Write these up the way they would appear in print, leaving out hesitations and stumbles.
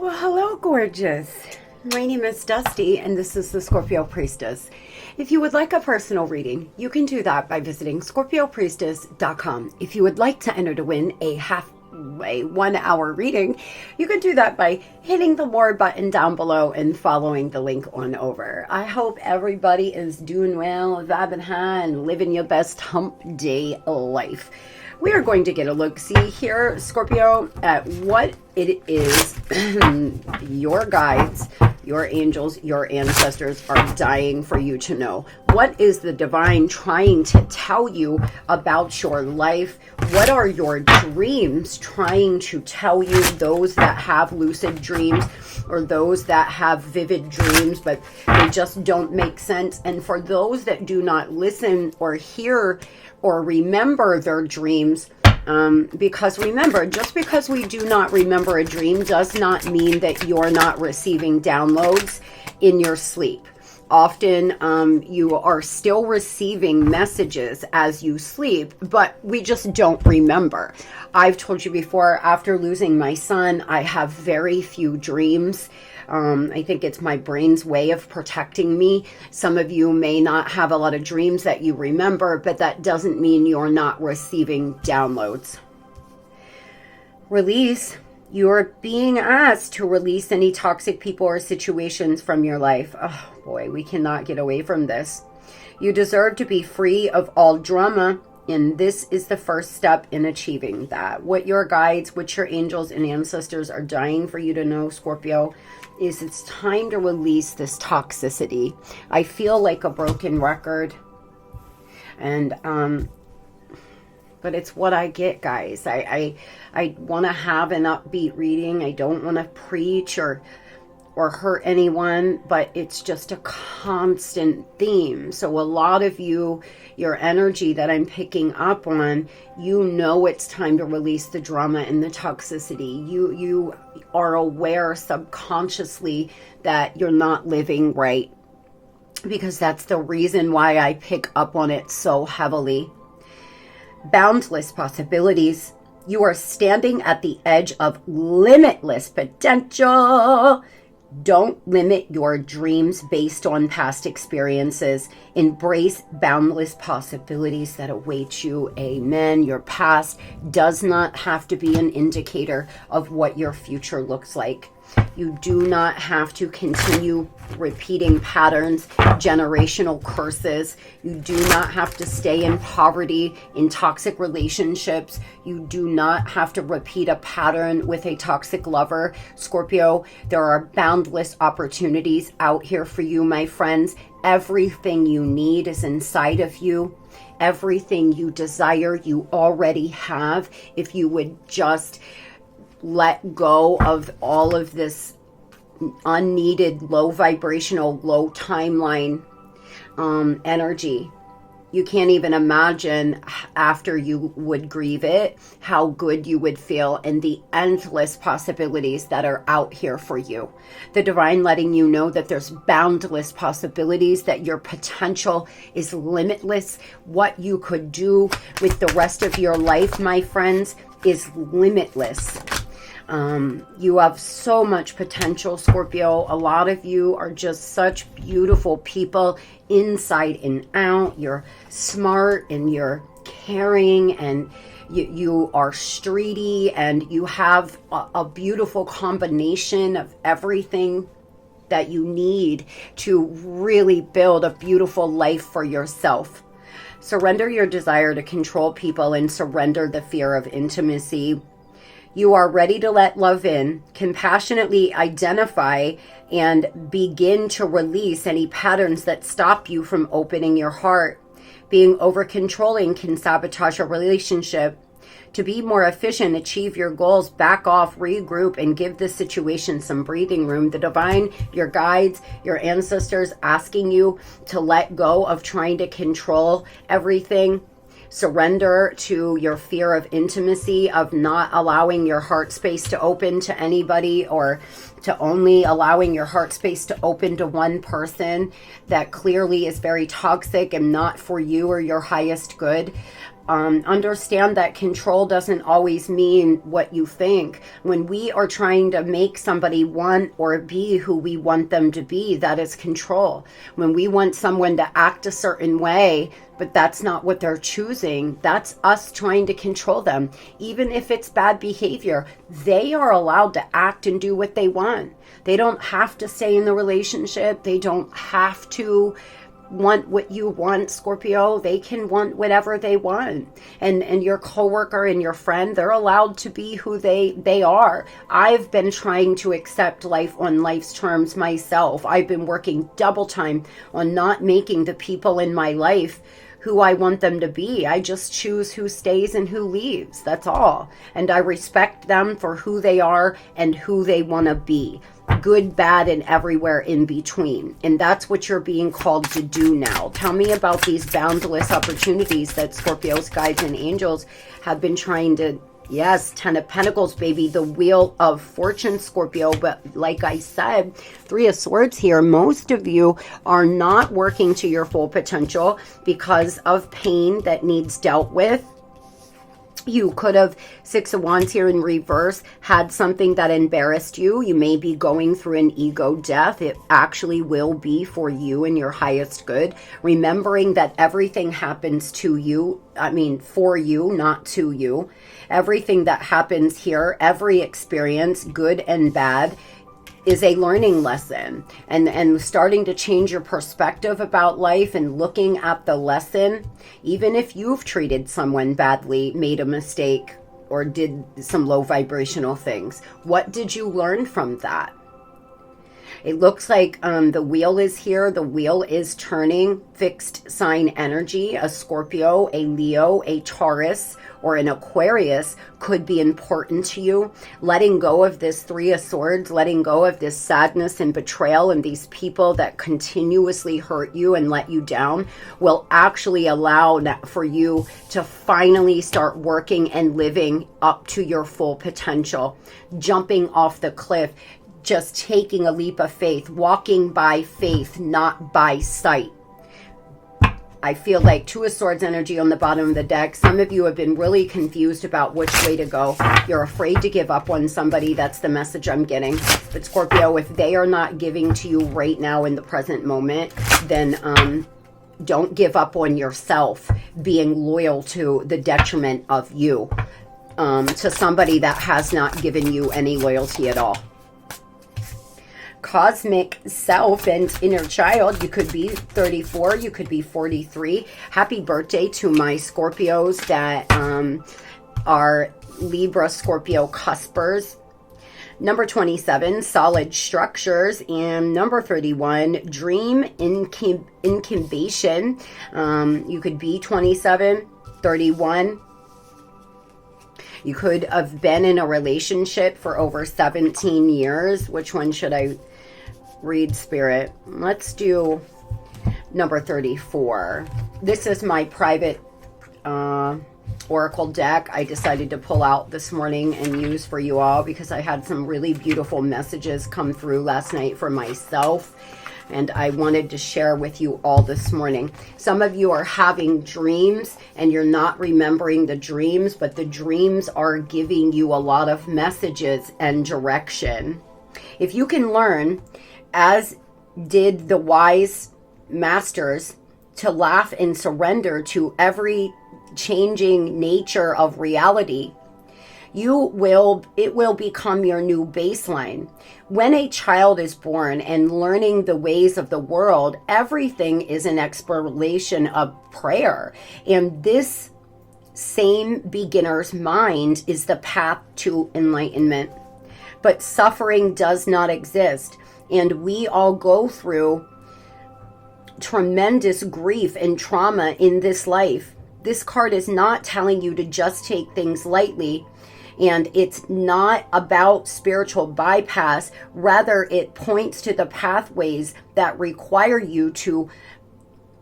Well, hello, gorgeous. My name is Dusty, and this is the Scorpio Priestess. If you would like a personal reading, you can do that by visiting scorpiopriestess.com. If you would like to enter to win a 1 hour reading, you can do that by hitting the more button down below and following the link on over. I hope everybody is doing well, vibing high, and living your best hump day life. We are going to get a look-see here, Scorpio, at what it is your guides, your angels, your ancestors are dying for you to know. What is the divine trying to tell you about your life? What are your dreams trying to tell you? Those that have lucid dreams or those that have vivid dreams, but they just don't make sense. And for those that do not listen or hear or remember their dreams, because remember, just because we do not remember a dream does not mean that you're not receiving downloads in your sleep. Often you are still receiving messages as you sleep, but we just don't remember. I've told you before, after losing my son, I have very few dreams. I think it's my brain's way of protecting me. Some of you may not have a lot of dreams that you remember, but that doesn't mean you're not receiving downloads. Release. You're being asked to release any toxic people or situations from your life. Oh boy, we cannot get away from this. You deserve to be free of all drama, and this is the first step in achieving that. What your guides, what your angels and ancestors are dying for you to know, Scorpio, is it's time to release this toxicity. I feel like a broken record, and but it's what I get, guys. I want to have an upbeat reading. I don't want to preach or hurt anyone, but it's just a constant theme. So a lot of you, your energy that I'm picking up on, you know it's time to release the drama and the toxicity. You are aware subconsciously that you're not living right, because that's the reason why I pick up on it so heavily. Boundless possibilities. You are standing at the edge of limitless potential. Don't limit your dreams based on past experiences. Embrace boundless possibilities that await you. Amen. Your past does not have to be an indicator of what your future looks like. You do not have to continue repeating patterns, generational curses. You do not have to stay in poverty, in toxic relationships. You do not have to repeat a pattern with a toxic lover. Scorpio, there are boundless opportunities out here for you, my friends. Everything you need is inside of you. Everything you desire, you already have. If you would just let go of all of this unneeded, low vibrational, low timeline energy. You can't even imagine after you would grieve it, how good you would feel, and the endless possibilities that are out here for you. The divine letting you know that there's boundless possibilities, that your potential is limitless. What you could do with the rest of your life, my friends, is limitless. You have so much potential, Scorpio. A lot of you are just such beautiful people inside and out. You're smart and you're caring, and you are streety, and you have a beautiful combination of everything that you need to really build a beautiful life for yourself. Surrender your desire to control people and surrender the fear of intimacy. You are ready to let love in, compassionately identify, and begin to release any patterns that stop you from opening your heart. Being over-controlling can sabotage a relationship. To be more efficient, achieve your goals, back off, regroup, and give the situation some breathing room. The divine, your guides, your ancestors asking you to let go of trying to control everything. Surrender to your fear of intimacy, of not allowing your heart space to open to anybody, or to only allowing your heart space to open to one person that clearly is very toxic and not for you or your highest good. Understand that control doesn't always mean what you think. When we are trying to make somebody want or be who we want them to be, that is control. When we want someone to act a certain way, but that's not what they're choosing, that's us trying to control them. Even if it's bad behavior, they are allowed to act and do what they want. They don't have to stay in the relationship. They don't have to want what you want, Scorpio. They can want whatever they want. And your coworker and your friend, they're allowed to be who they are. I've been trying to accept life on life's terms myself. I've been working double time on not making the people in my life who I want them to be. I just choose who stays and who leaves. That's all. And I respect them for who they are and who they want to be. Good, bad, and everywhere in between. And that's what you're being called to do now. Tell me about these boundless opportunities that Scorpio's guides and angels have been trying to... Yes, 10 of Pentacles, baby. The Wheel of Fortune, Scorpio. But like I said, 3 of Swords here. Most of you are not working to your full potential because of pain that needs dealt with. You could have, 6 of Wands here in reverse, had something that embarrassed you. You may be going through an ego death. It actually will be for you and your highest good. Remembering that everything happens to you, for you, not to you. Everything that happens here, every experience, good and bad, is a learning lesson, and starting to change your perspective about life and looking at the lesson. Even if you've treated someone badly, made a mistake, or did some low vibrational things, what did you learn from that? It looks like the wheel is here. The wheel is turning. Fixed sign energy. A Scorpio, a Leo, a Taurus, or an Aquarius could be important to you. Letting go of this 3 of Swords, letting go of this sadness and betrayal and these people that continuously hurt you and let you down will actually allow for you to finally start working and living up to your full potential. Jumping off the cliff. Just taking a leap of faith, walking by faith, not by sight. I feel like 2 of Swords energy on the bottom of the deck. Some of you have been really confused about which way to go. You're afraid to give up on somebody. That's the message I'm getting. But Scorpio, if they are not giving to you right now in the present moment, then don't give up on yourself being loyal to the detriment of you, to somebody that has not given you any loyalty at all. Cosmic self and inner child. You could be 34, you could be 43. Happy birthday to my Scorpios that are Libra Scorpio cuspers. Number 27, solid structures. And number 31, dream incubation. You could be 27, 31. You could have been in a relationship for over 17 years. Which one should I read, Spirit? Let's do number 34. This is my private oracle deck I decided to pull out this morning and use for you all because I had some really beautiful messages come through last night for myself, and I wanted to share with you all this morning. Some of you are having dreams and you're not remembering the dreams, but the dreams are giving you a lot of messages and direction. If you can learn, as did the wise masters, to laugh and surrender to every changing nature of reality, it will become your new baseline. When a child is born and learning the ways of the world, everything is an exploration of prayer. And this same beginner's mind is the path to enlightenment. But suffering does not exist. And we all go through tremendous grief and trauma in this life. This card is not telling you to just take things lightly. And it's not about spiritual bypass. Rather, it points to the pathways that require you to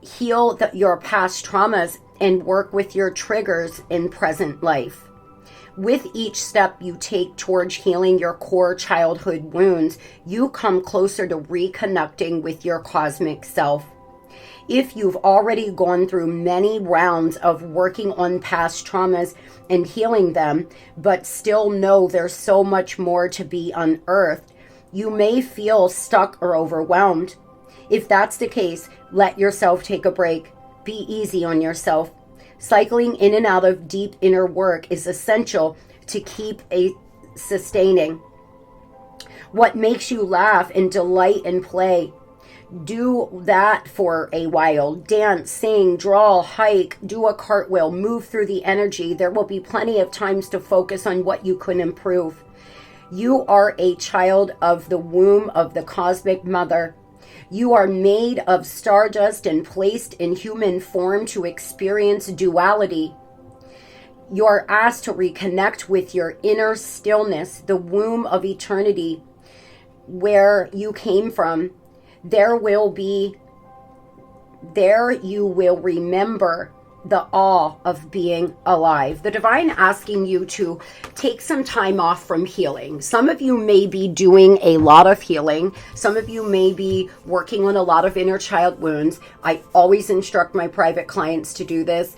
heal your past traumas and work with your triggers in present life. With each step you take towards healing your core childhood wounds, you come closer to reconnecting with your cosmic self. If you've already gone through many rounds of working on past traumas and healing them, but still know there's so much more to be unearthed, you may feel stuck or overwhelmed. If that's the case, let yourself take a break. Be easy on yourself. Cycling in and out of deep inner work is essential to keep sustaining. What makes you laugh and delight and play? Do that for a while. Dance, sing, draw, hike, do a cartwheel, move through the energy. There will be plenty of times to focus on what you can improve. You are a child of the womb of the cosmic mother. You are made of stardust and placed in human form to experience duality. You are asked to reconnect with your inner stillness, the womb of eternity, where you came from. There you will remember the awe of being alive. The divine asking you to take some time off from healing. Some of you may be doing a lot of healing. Some of you may be working on a lot of inner child wounds. I always instruct my private clients to do this.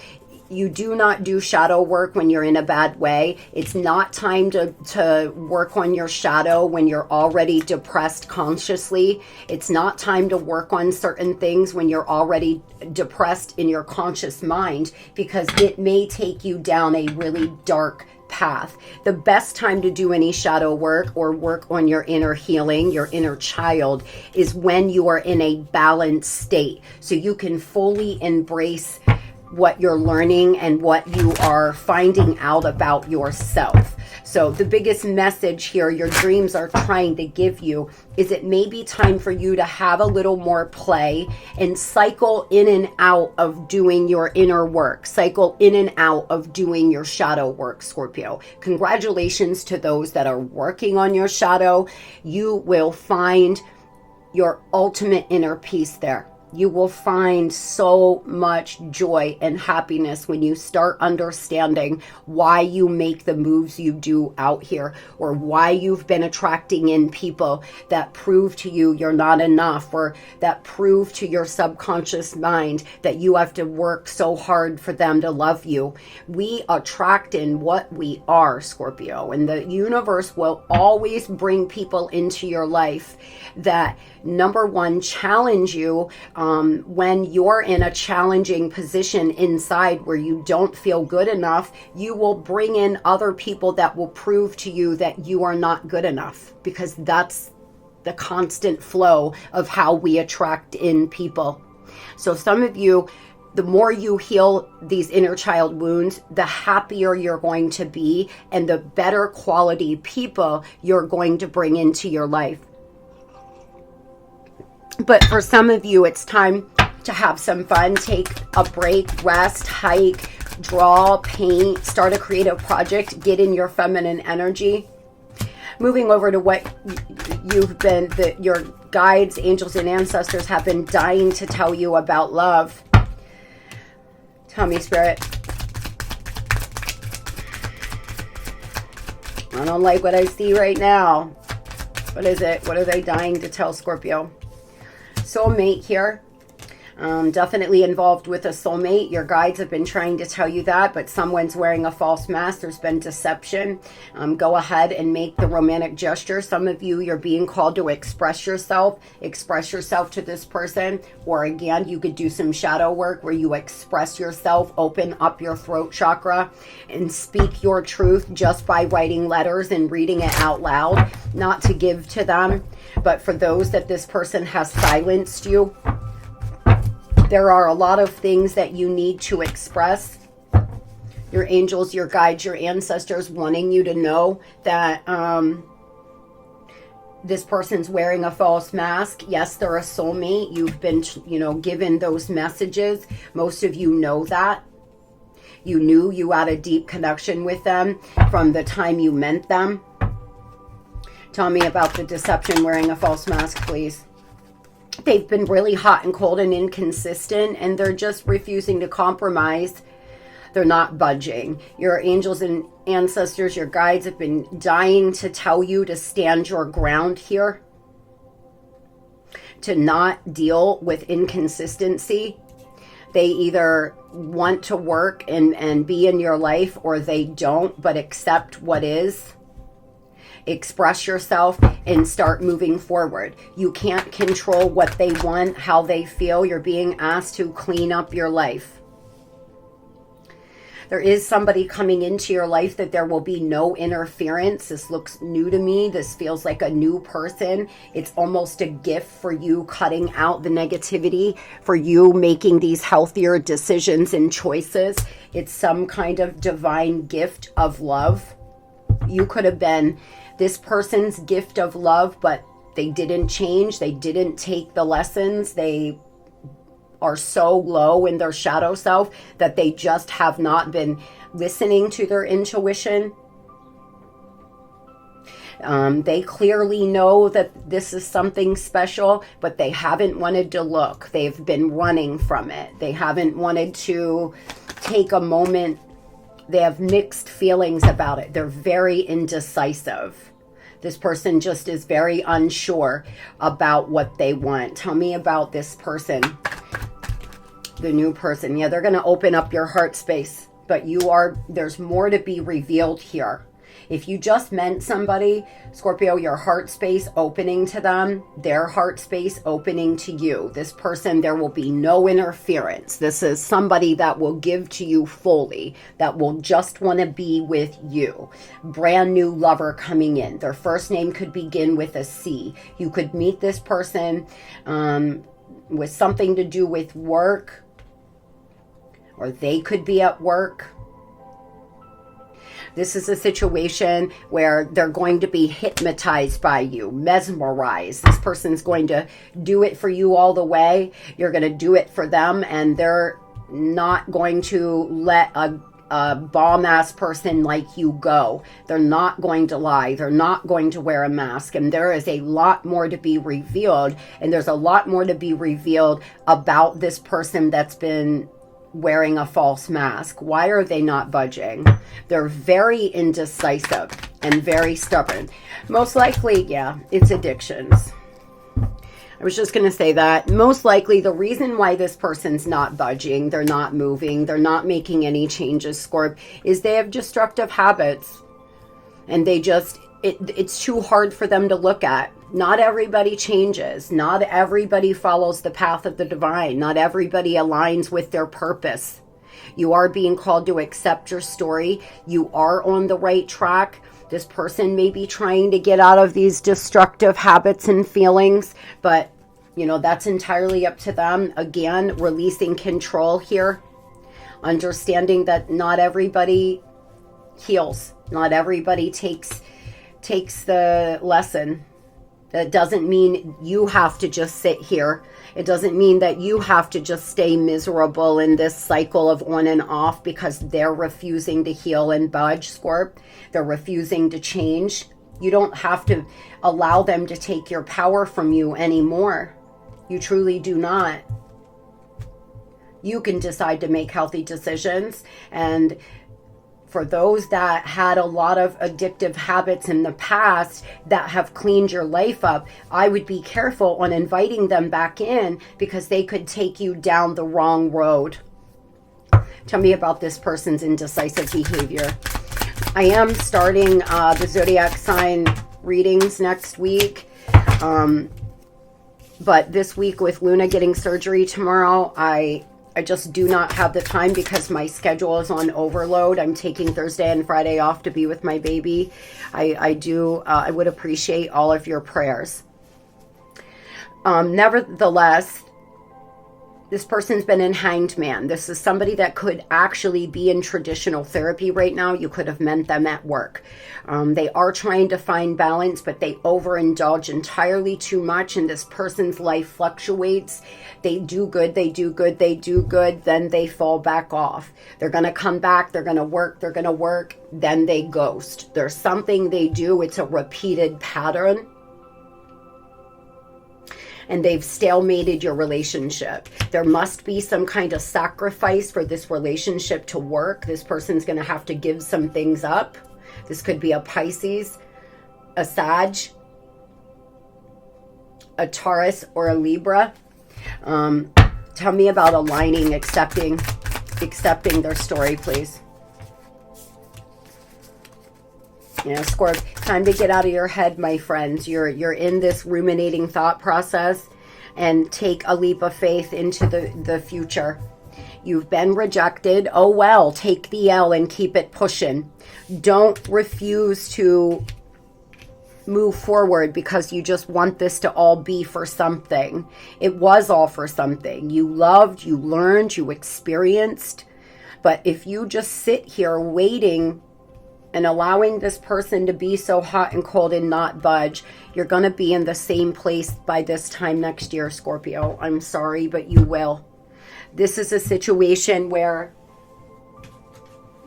You do not do shadow work when you're in a bad way. It's not time to work on your shadow when you're already depressed consciously. It's not time to work on certain things when you're already depressed in your conscious mind, because it may take you down a really dark path. The best time to do any shadow work or work on your inner healing, your inner child, is when you are in a balanced state, so you can fully embrace what you're learning and what you are finding out about yourself. So the biggest message here your dreams are trying to give you is it may be time for you to have a little more play and cycle in and out of doing your inner work, cycle in and out of doing your shadow work, Scorpio. Congratulations to those that are working on your shadow. You will find your ultimate inner peace there. You will find so much joy and happiness when you start understanding why you make the moves you do out here, or why you've been attracting in people that prove to you you're not enough, or that prove to your subconscious mind that you have to work so hard for them to love you. We attract in what we are, Scorpio, and the universe will always bring people into your life that, number one, challenge you when you're in a challenging position inside where you don't feel good enough. You will bring in other people that will prove to you that you are not good enough, because that's the constant flow of how we attract in people. So some of you, the more you heal these inner child wounds, the happier you're going to be, and the better quality people you're going to bring into your life. But for some of you, it's time to have some fun, take a break, rest, hike, draw, paint, start a creative project, get in your feminine energy. Moving over to what your guides, angels, and ancestors have been dying to tell you about love. Tell me, Spirit. I don't like what I see right now. What is it? What are they dying to tell Scorpio? Soulmate here. Definitely involved with a soulmate. Your guides have been trying to tell you that, but someone's wearing a false mask. There's been deception. Go ahead and make the romantic gesture. Some of you, you're being called to express yourself to this person. Or again, you could do some shadow work where you express yourself, open up your throat chakra, and speak your truth just by writing letters and reading it out loud. Not to give to them, but for those that this person has silenced you. There are a lot of things that you need to express. Your angels, your guides, your ancestors wanting you to know that this person's wearing a false mask. Yes, they're a soulmate. You've been, given those messages. Most of you know that. You knew you had a deep connection with them from the time you met them. Tell me about the deception wearing a false mask, please. They've been really hot and cold and inconsistent, and they're just refusing to compromise. They're not budging. Your angels and ancestors, your guides have been dying to tell you to stand your ground here. to not deal with inconsistency. They either want to work and be in your life, or they don't, but accept what is. Express yourself and start moving forward. You can't control what they want, how they feel. You're being asked to clean up your life. There is somebody coming into your life that there will be no interference. This looks new to me. This feels like a new person. It's almost a gift for you cutting out the negativity, for you making these healthier decisions and choices. It's some kind of divine gift of love. You could have been this person's gift of love, but they didn't change. They didn't take the lessons. They are so low in their shadow self that they just have not been listening to their intuition. They clearly know that this is something special, but they haven't wanted to look. They've been running from it. They haven't wanted to take a moment. They have mixed feelings about it. They're very indecisive. This person just is very unsure about what they want. Tell me about this person. The new person. Yeah, they're going to open up your heart space, but there's more to be revealed here. If you just meant somebody, Scorpio, your heart space opening to them, their heart space opening to you. This person, there will be no interference. This is somebody that will give to you fully, that will just want to be with you. Brand new lover coming in. Their first name could begin with a C. You could meet this person with something to do with work, or they could be at work. This is a situation where they're going to be hypnotized by you, mesmerized. This person's going to do it for you all the way. You're going to do it for them, and they're not going to let a bomb-ass person like you go. They're not going to lie. They're not going to wear a mask. And there is a lot more to be revealed. And there's a lot more to be revealed about this person that's been wearing a false mask. Why are they not budging? They're very indecisive and very stubborn. Most likely, yeah, it's addictions. I was just going to say that. Most likely the reason why this person's not budging, they're not moving, they're not making any changes, Scorp, is they have destructive habits. And they just, it's too hard for them to look at. Not everybody changes. Not everybody follows the path of the divine. Not everybody aligns with their purpose. You are being called to accept your story. You are on the right track. This person may be trying to get out of these destructive habits and feelings, but you know, that's entirely up to them. Again, releasing control here. Understanding that not everybody heals. Not everybody takes the lesson. That doesn't mean you have to just sit here. It doesn't mean that you have to just stay miserable in this cycle of on and off because they're refusing to heal and budge, Scorp. They're refusing to change. You don't have to allow them to take your power from you anymore. You truly do not. You can decide to make healthy decisions, and for those that had a lot of addictive habits in the past that have cleaned your life up, I would be careful on inviting them back in because they could take you down the wrong road. Tell me about this person's indecisive behavior. I am starting the zodiac sign readings next week. But this week with Luna getting surgery tomorrow, I just do not have the time because my schedule is on overload. I'm taking Thursday and Friday off to be with my baby. I would appreciate all of your prayers. Nevertheless, this person's been in Hanged Man. This is somebody that could actually be in traditional therapy right now. You could have met them at work. They are trying to find balance, but they overindulge entirely too much, and this person's life fluctuates. They do good, they do good, they do good, then they fall back off. They're going to come back, they're going to work, then they ghost. There's something they do, it's a repeated pattern. And they've stalemated your relationship. There must be some kind of sacrifice for this relationship to work. This person's going to have to give some things up. This could be a Pisces, a Sag, a Taurus or a Libra. Tell me about aligning, accepting their story, please. Yeah, Scorp, time to get out of your head, my friends. You're in this ruminating thought process, and take a leap of faith into the future. You've been rejected. Oh well, take the L and keep it pushing. Don't refuse to move forward because you just want this to all be for something. It was all for something. You loved, you learned, you experienced. But if you just sit here waiting and allowing this person to be so hot and cold and not budge, you're going to be in the same place by this time next year, Scorpio. I'm sorry, but you will. This is a situation where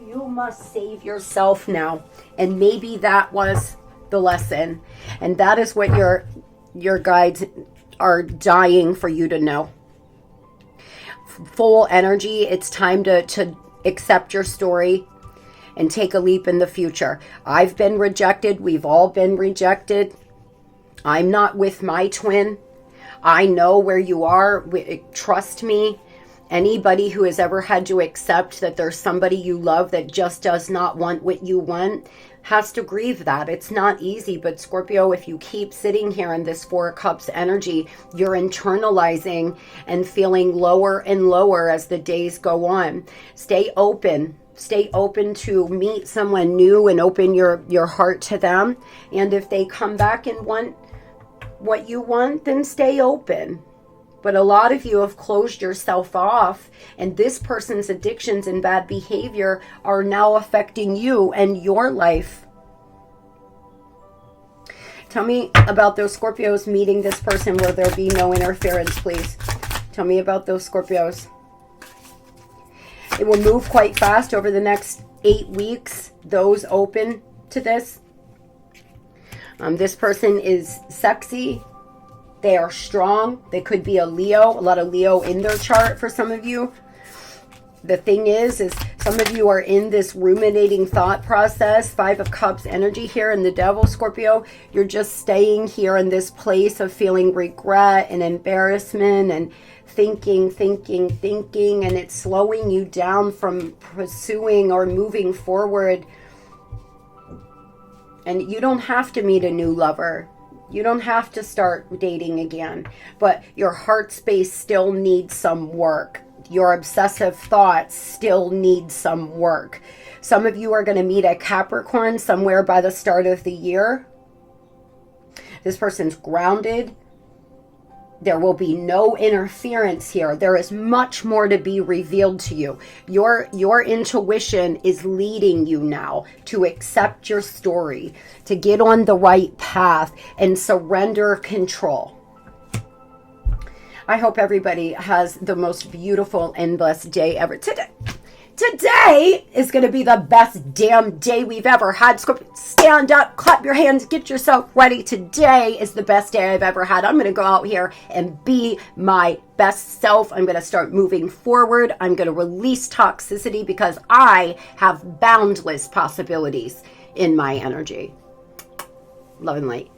you must save yourself now. And maybe that was the lesson. And that is what your guides are dying for you to know. Full energy. It's time to accept your story and take a leap in the future. I've been rejected. We've all been rejected. I'm not with my twin. I know where you are. Trust me. Anybody who has ever had to accept that there's somebody you love that just does not want what you want has to grieve that. It's not easy, but Scorpio, if you keep sitting here in this Four of Cups energy, you're internalizing and feeling lower and lower as the days go on. Stay open. Stay open to meet someone new and open your heart to them. And if they come back and want what you want, then stay open. But a lot of you have closed yourself off, and this person's addictions and bad behavior are now affecting you and your life. Tell me about those Scorpios meeting this person where there'll be no interference, please. Tell me about those Scorpios. It will move quite fast over the next 8 weeks, those open to this. This person is sexy. They are strong. They could be a Leo, a lot of Leo in their chart for some of you. The thing is some of you are in this ruminating thought process. 5 of Cups energy here in the Devil, Scorpio. You're just staying here in this place of feeling regret and embarrassment and thinking, and it's slowing you down from pursuing or moving forward. And you don't have to meet a new lover. You don't have to start dating again, but your heart space still needs some work. Your obsessive thoughts still need some work. Some of you are going to meet a Capricorn somewhere by the start of the year. This person's grounded. There will be no interference here. There is much more to be revealed to you. Your intuition is leading you now to accept your story, to get on the right path and surrender control. I hope everybody has the most beautiful and blessed day ever. Today is going to be the best damn day we've ever had. Stand up, clap your hands, get yourself ready. Today is the best day I've ever had. I'm going to go out here and be my best self. I'm going to start moving forward. I'm going to release toxicity because I have boundless possibilities in my energy. Love and light.